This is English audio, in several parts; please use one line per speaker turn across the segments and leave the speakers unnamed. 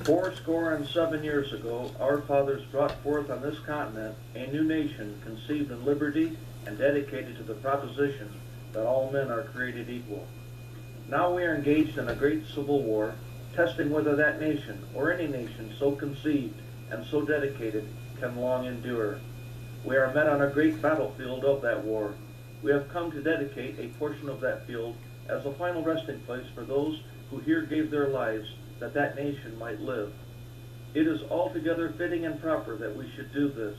Fourscore and 7 years ago, our fathers brought forth on this continent a new nation conceived in liberty and dedicated to the proposition that all men are created equal. Now we are engaged in a great civil war, testing whether that nation, or any nation so conceived and so dedicated, can long endure. We are met on a great battlefield of that war. We have come to dedicate a portion of that field as a final resting place for those who here gave their lives that that nation might live. It is altogether fitting and proper that we should do this.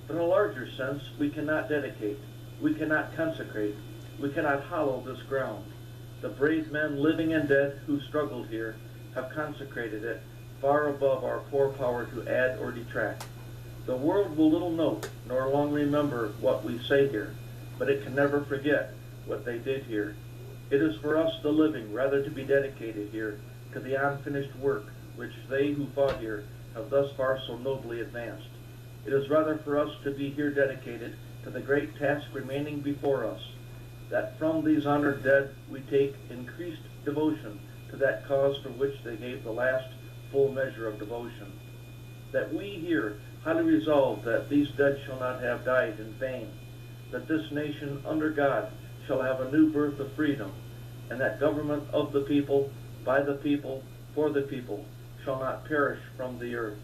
But in a larger sense, we cannot dedicate, we cannot consecrate, we cannot hallow this ground. The brave men, living and dead, who struggled here, have consecrated it far above our poor power to add or detract. The world will little note nor long remember what we say here, but it can never forget what they did here. It is for us, the living, rather to be dedicated here to the unfinished work which they who fought here have thus far so nobly advanced. It is rather for us to be here dedicated to the great task remaining before us, that from these honored dead we take increased devotion to that cause for which they gave the last full measure of devotion. That we here highly resolve that these dead shall not have died in vain, that this nation under God shall have a new birth of freedom, and that government of the people, by the people, for the people, shall not perish from the earth.